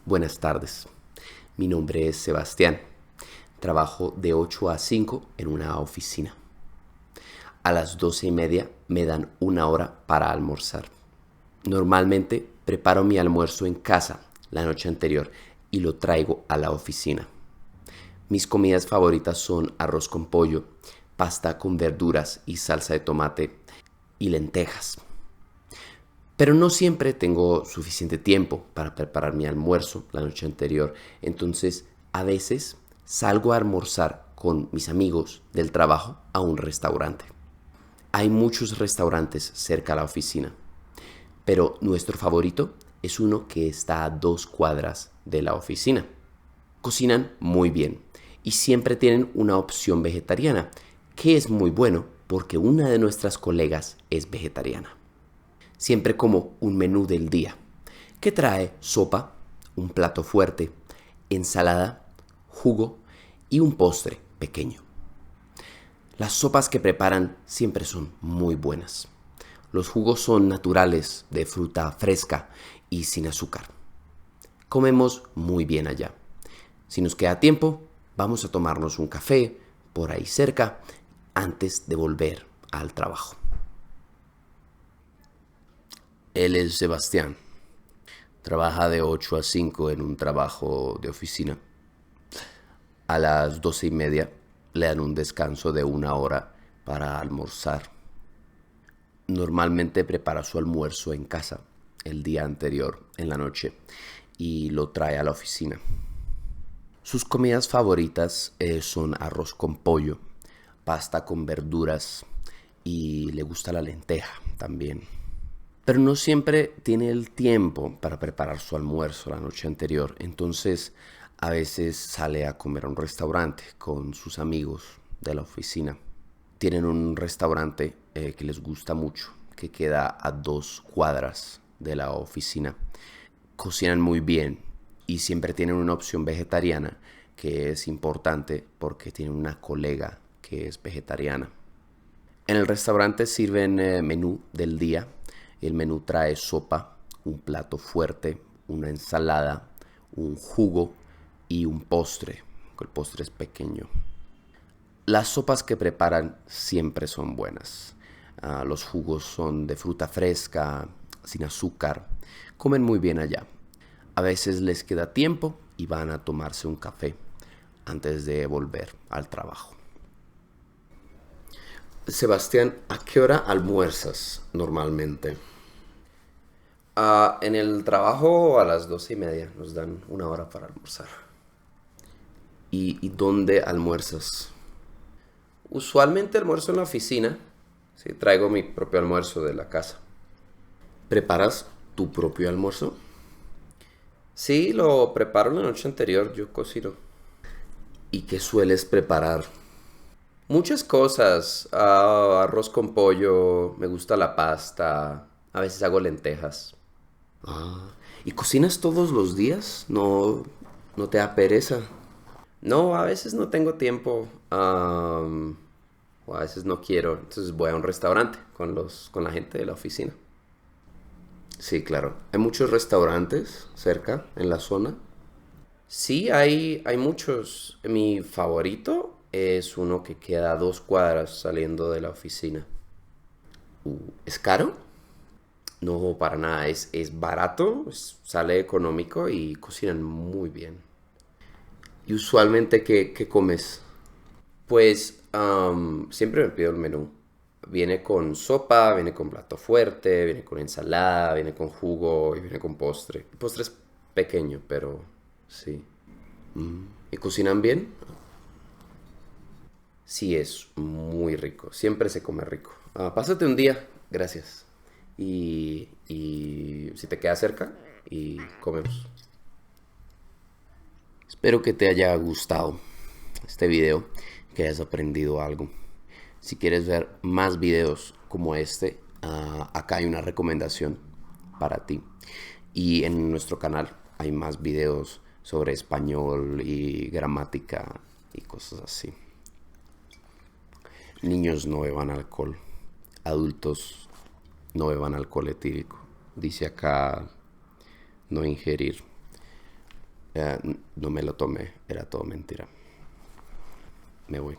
Buenas tardes, mi nombre es Sebastián. Trabajo de 8 a 5 en una oficina. A las 12:30 me dan una hora para almorzar. Normalmente preparo mi almuerzo en casa la noche anterior y lo traigo a la oficina. Mis comidas favoritas son arroz con pollo, pasta con verduras y salsa de tomate y lentejas. Pero no siempre tengo suficiente tiempo para preparar mi almuerzo la noche anterior, entonces a veces salgo a almorzar con mis amigos del trabajo a un restaurante. Hay muchos restaurantes cerca de la oficina, pero nuestro favorito es uno que está a 2 cuadras de la oficina. Cocinan muy bien y siempre tienen una opción vegetariana, que es muy bueno porque una de nuestras colegas es vegetariana. Siempre como un menú del día, que trae sopa, un plato fuerte, ensalada, jugo y un postre pequeño. Las sopas que preparan siempre son muy buenas. Los jugos son naturales, de fruta fresca y sin azúcar. Comemos muy bien allá. Si nos queda tiempo, vamos a tomarnos un café por ahí cerca antes de volver al trabajo. Él es Sebastián. Trabaja de 8 a 5 en un trabajo de oficina. A las 12:30 le dan un descanso de una hora para almorzar. Normalmente prepara su almuerzo en casa el día anterior, en la noche, y lo trae a la oficina. Sus comidas favoritas son arroz con pollo, pasta con verduras y le gusta la lenteja también. Pero no siempre tiene el tiempo para preparar su almuerzo la noche anterior, entonces a veces sale a comer a un restaurante con sus amigos de la oficina. Tienen un restaurante que les gusta mucho, que queda a 2 cuadras de la oficina. Cocinan muy bien y siempre tienen una opción vegetariana, que es importante porque tienen una colega que es vegetariana. En el restaurante sirven menú del día. El menú trae sopa, un plato fuerte, una ensalada, un jugo y un postre. El postre es pequeño. Las sopas que preparan siempre son buenas. Los jugos son de fruta fresca, sin azúcar. Comen muy bien allá. A veces les queda tiempo y van a tomarse un café antes de volver al trabajo. Sebastián, ¿a qué hora almuerzas normalmente? En el trabajo a las 12:30 nos dan una hora para almorzar. ¿Y dónde almuerzas? Usualmente almuerzo en la oficina. Sí, traigo mi propio almuerzo de la casa. ¿Preparas tu propio almuerzo? Sí, lo preparo la noche anterior, yo cocino. ¿Y qué sueles preparar? Muchas cosas. Arroz con pollo, me gusta la pasta, a veces hago lentejas. ¿Y cocinas todos los días? ¿No te da pereza? No, a veces no tengo tiempo. O a veces no quiero. Entonces voy a un restaurante con la gente de la oficina. Sí, claro. Hay muchos restaurantes cerca, en la zona. Sí, hay muchos. Mi favorito es uno que queda a 2 cuadras saliendo de la oficina. ¿Es caro? No, para nada. Es barato, sale económico y cocinan muy bien. ¿Y usualmente qué comes? Pues siempre me pido el menú. Viene con sopa, viene con plato fuerte, viene con ensalada, viene con jugo y viene con postre. El postre es pequeño, pero sí. ¿Y cocinan bien? Sí, es muy rico. Siempre se come rico. Pásate un día, gracias. Y si te queda cerca, y comemos. Espero que te haya gustado este video, que hayas aprendido algo. Si quieres ver más videos como este, acá hay una recomendación para ti. Y en nuestro canal hay más videos sobre español y gramática y cosas así. Niños no beban alcohol, adultos no beban alcohol etílico. Dice acá no ingerir. No me lo tomé, era todo mentira. Me voy.